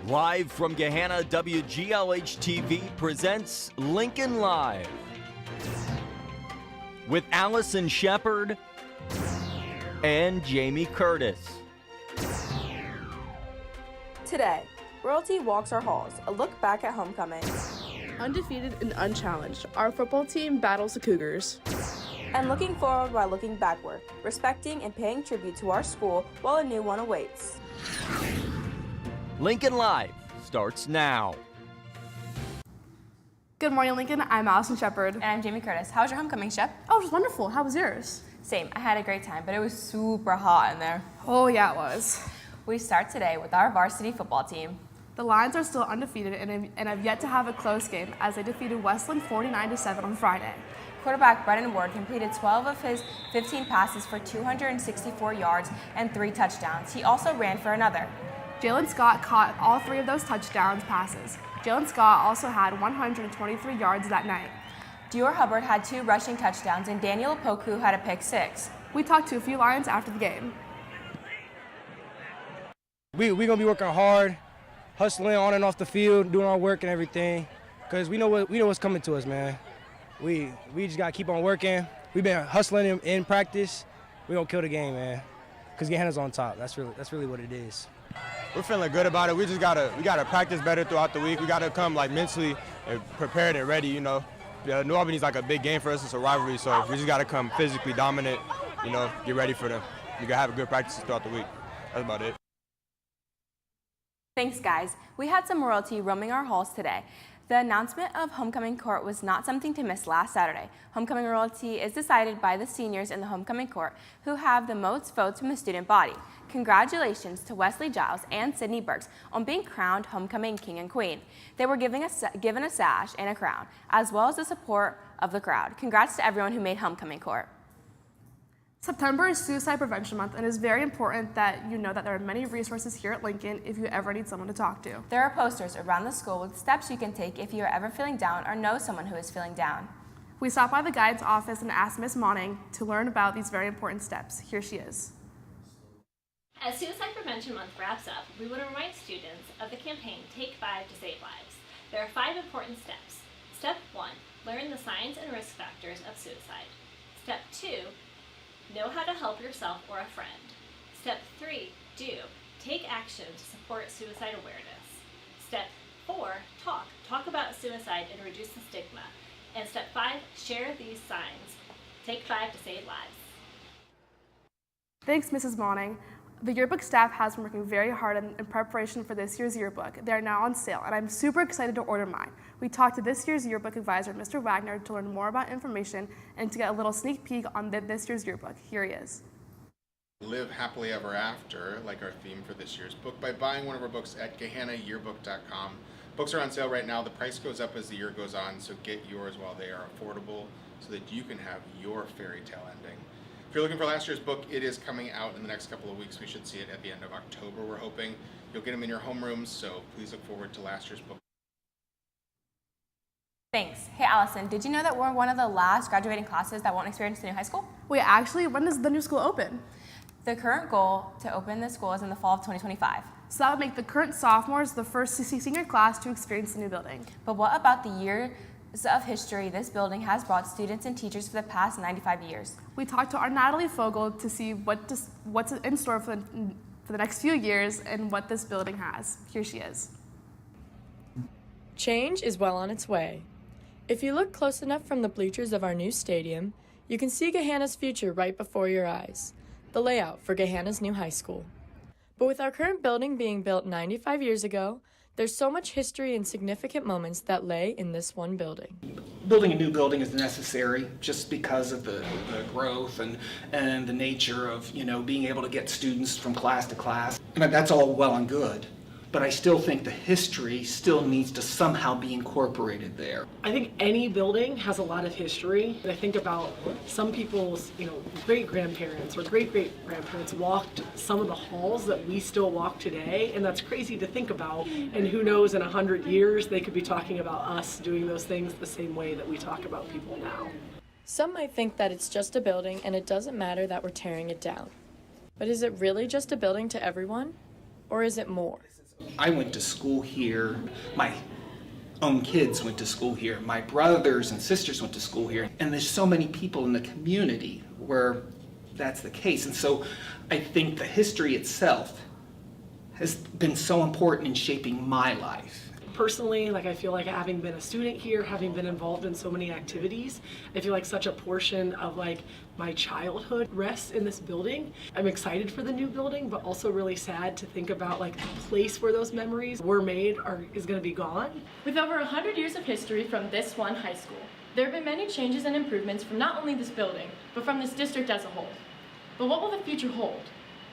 Live from Gahanna, WGLH-TV presents Lincoln Live with Allison Shepard and Jamie Curtis. Today, Royalty walks our halls, a look back at homecoming. Undefeated and unchallenged, our football team battles the Cougars. And looking forward while looking backward, respecting and paying tribute to our school while a new one awaits. Lincoln Live starts now. Good morning, Lincoln. I'm Allison Shepard. And I'm Jamie Curtis. How was your homecoming, Shep? Oh, it was wonderful. How was yours? Same. I had a great time, but it was super hot in there. Oh, yeah, it was. We start today with our varsity football team. The Lions are still undefeated and have yet to have a close game as they defeated Westland 49-7 on Friday. Quarterback Brennan Ward completed 12 of his 15 passes for 264 yards and 3 touchdowns. He also ran for another. Jalen Scott caught all 3 of those touchdowns passes. Jalen Scott also had 123 yards that night. Dior Hubbard had 2 rushing touchdowns, and Daniel Opoku had a pick 6. We talked to a few Lions after the game. We're going to be working hard, hustling on and off the field, doing our work and everything, because we know what's coming to us, man. We just got to keep on working. We've been hustling in practice. We're going to kill the game, man, because Gahanna's on top. That's really what it is. We're feeling good about it. We gotta practice better throughout the week. We gotta come like mentally and prepared and ready. New Albany's like a big game for us. It's a rivalry, so we just gotta come physically dominant. Get ready for them. We gotta have a good practice throughout the week. That's about it. Thanks, guys. We had some royalty roaming our halls today. The announcement of homecoming court was not something to miss last Saturday. Homecoming royalty is decided by the seniors in the homecoming court who have the most votes from the student body. Congratulations to Wesley Giles and Sydney Burks on being crowned homecoming king and queen. They were given a sash and a crown, as well as the support of the crowd. Congrats to everyone who made homecoming court. September is Suicide Prevention Month, and it is very important that you know that there are many resources here at Lincoln if you ever need someone to talk to. There are posters around the school with steps you can take if you are ever feeling down or know someone who is feeling down. We stopped by the guidance office and asked Miss Monning to learn about these very important steps. Here she is. As Suicide Prevention Month wraps up, we want to remind students of the campaign Take 5 to Save Lives. There are 5 important steps. Step 1, learn the signs and risk factors of suicide. Step 2, know how to help yourself or a friend. Step 3, do. Take action to support suicide awareness. Step 4, talk. Talk about suicide and reduce the stigma. And step 5, share these signs. Take 5 to save lives. Thanks, Mrs. Monning. The yearbook staff has been working very hard in preparation for this year's yearbook. They are now on sale, and I'm super excited to order mine. We talked to this year's yearbook advisor, Mr. Wagner, to learn more about information and to get a little sneak peek on this year's yearbook. Here he is. Live happily ever after, like our theme for this year's book, by buying one of our books at GahannaYearbook.com. Books are on sale right now. The price goes up as the year goes on, so get yours while they are affordable so that you can have your fairy tale ending. If you're looking for last year's book, it is coming out in the next couple of weeks. We should see it at the end of October, we're hoping. You'll get them in your homerooms, so please look forward to last year's book. Thanks. Hey, Allison, did you know that we're one of the last graduating classes that won't experience the new high school? Wait, actually, when does the new school open? The current goal to open the school is in the fall of 2025. So that would make the current sophomores the first senior class to experience the new building. But what about the years of history this building has brought students and teachers for the past 95 years? We talked to our Natalie Fogel to see what's in store for the next few years and what this building has. Here she is. Change is well on its way. If you look close enough from the bleachers of our new stadium, you can see Gahanna's future right before your eyes, the layout for Gahanna's new high school. But with our current building being built 95 years ago, there's so much history and significant moments that lay in this one building. Building a new building is necessary just because of the growth and the nature of, being able to get students from class to class. And that's all well and good, but I still think the history still needs to somehow be incorporated there. I think any building has a lot of history. And I think about some people's, great-grandparents or great-great-grandparents walked some of the halls that we still walk today, and that's crazy to think about. And who knows, in 100 years, they could be talking about us doing those things the same way that we talk about people now. Some might think that it's just a building and it doesn't matter that we're tearing it down. But is it really just a building to everyone? Or is it more? I went to school here. My own kids went to school here. My brothers and sisters went to school here. And there's so many people in the community where that's the case. And so I think the history itself has been so important in shaping my life. Personally, like I feel like having been a student here, having been involved in so many activities, I feel like such a portion of like my childhood rests in this building. I'm excited for the new building, but also really sad to think about like the place where those memories were made is going to be gone. With over 100 years of history from this one high school, there have been many changes and improvements from not only this building, but from this district as a whole. But what will the future hold?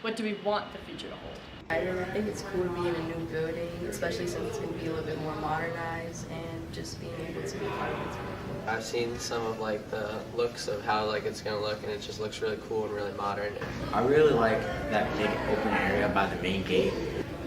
What do we want the future to hold? I think it's cool to be in a new building, especially since it's going to be a little bit more modernized, and just being able to be part of it. I've seen some of like the looks of how like it's going to look, and it just looks really cool and really modern. I really like that big open area by the main gate.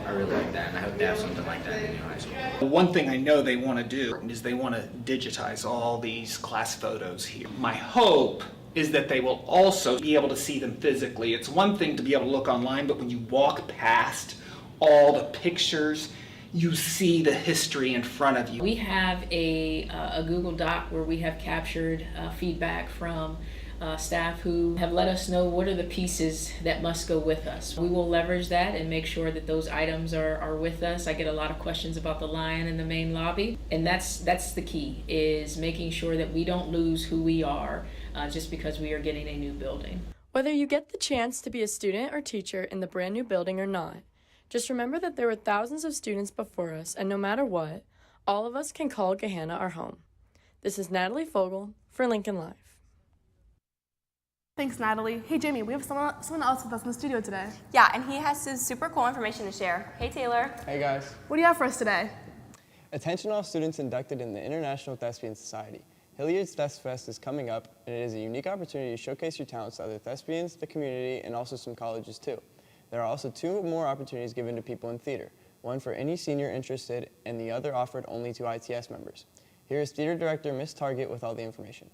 I really like that, and I hope they have something like that in the new high school. One thing I know they want to do is they want to digitize all these class photos here. My hope is that they will also be able to see them physically. It's one thing to be able to look online, but when you walk past all the pictures, you see the history in front of you. We have a Google Doc where we have captured feedback from staff who have let us know what are the pieces that must go with us. We will leverage that and make sure that those items are with us. I get a lot of questions about the lion in the main lobby, and that's the key, is making sure that we don't lose who we are just because we are getting a new building. Whether you get the chance to be a student or teacher in the brand new building or not, just remember that there were thousands of students before us, and no matter what, all of us can call Gahanna our home. This is Natalie Fogel for Lincoln Live. Thanks, Natalie. Hey, Jamie, we have someone else with us in the studio today. Yeah, and he has some super cool information to share. Hey, Taylor. Hey, guys. What do you have for us today? Attention all students inducted in the International Thespian Society. Hilliard's Thest Fest is coming up, and it is a unique opportunity to showcase your talents to other thespians, the community, and also some colleges too. There are also 2 more opportunities given to people in theater, one for any senior interested and the other offered only to ITS members. Here is Theater Director Miss Target with all the information.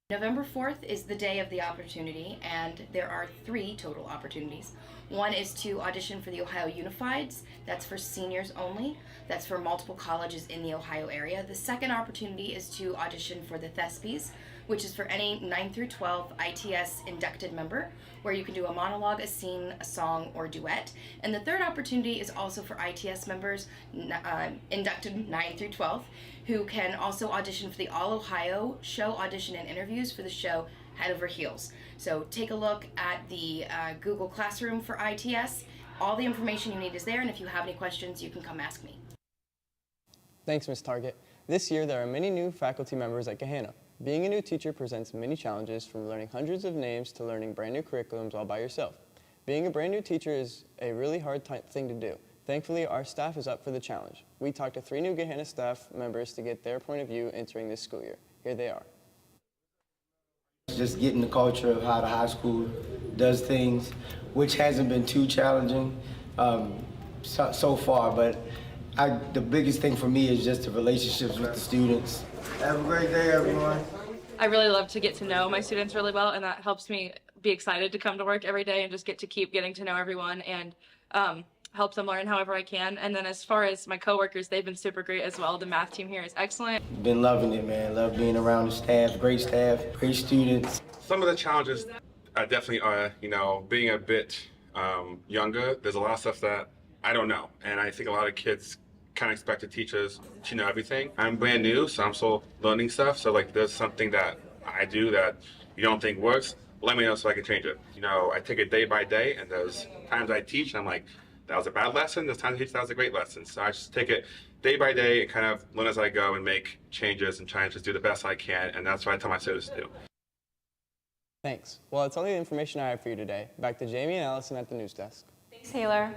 November 4th is the day of the opportunity, and there are 3 total opportunities. One is to audition for the Ohio Unifieds. That's for seniors only. That's for multiple colleges in the Ohio area. The second opportunity is to audition for the Thespies, which is for any 9 through 12 ITS inducted member, where you can do a monologue, a scene, a song, or duet. And the third opportunity is also for ITS members inducted 9 through 12, who can also audition for the All Ohio show audition and interviews for the show Head Over Heels. So take a look at the Google Classroom for ITS. All the information you need is there, and if you have any questions, you can come ask me. Thanks, Ms. Target. This year, there are many new faculty members at Gahanna. Being a new teacher presents many challenges, from learning hundreds of names to learning brand new curriculums all by yourself. Being a brand new teacher is a really hard thing to do. Thankfully, our staff is up for the challenge. We talked to 3 new Gahanna staff members to get their point of view entering this school year. Here they are. Just getting the culture of how the high school does things, which hasn't been too challenging so far, but the biggest thing for me is just the relationships with the students. Have a great day, everyone. I really love to get to know my students really well, and that helps me be excited to come to work every day and just get to keep getting to know everyone and help them learn however I can. And then as far as my coworkers, they've been super great as well. The math team here is excellent. Been loving it, man. Love being around the staff, great students. Some of the challenges definitely are, being a bit younger. There's a lot of stuff that I don't know, and I think a lot of kids kind of expect the teachers to know everything. I'm brand new, so I'm still learning stuff. So like, there's something that I do that you don't think works, let me know so I can change it. I take it day by day, and there's times I teach and I'm like, that was a bad lesson. There's times I teach that was a great lesson. So I just take it day by day and kind of learn as I go and make changes and try and just do the best I can. And that's what I tell my students to do. Thanks. Well, that's all the information I have for you today. Back to Jamie and Allison at the news desk. Thanks, Taylor.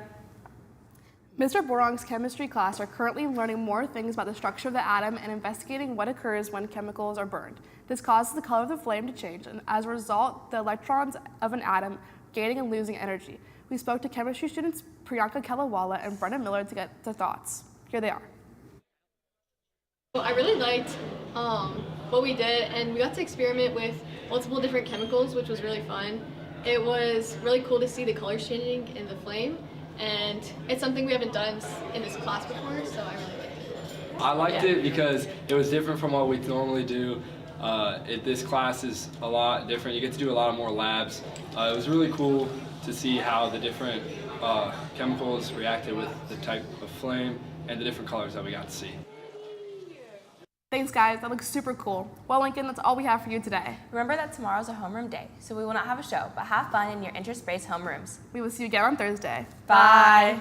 Mr. Borong's chemistry class are currently learning more things about the structure of the atom and investigating what occurs when chemicals are burned. This causes the color of the flame to change, and as a result, the electrons of an atom gaining and losing energy. We spoke to chemistry students Priyanka Kelawala and Brenna Miller to get their thoughts. Here they are. Well, I really liked what we did, and we got to experiment with multiple different chemicals, which was really fun. It was really cool to see the colors changing in the flame, and it's something we haven't done in this class before, so I really liked it. I liked it because it was different from what we normally do. This class is a lot different. You get to do a lot more labs. It was really cool to see how the different chemicals reacted with the type of flame and the different colors that we got to see. Thanks, guys. That looks super cool. Well, Lincoln, that's all we have for you today. Remember that tomorrow's a homeroom day, so we will not have a show, but have fun in your interspace homerooms. We will see you again on Thursday. Bye.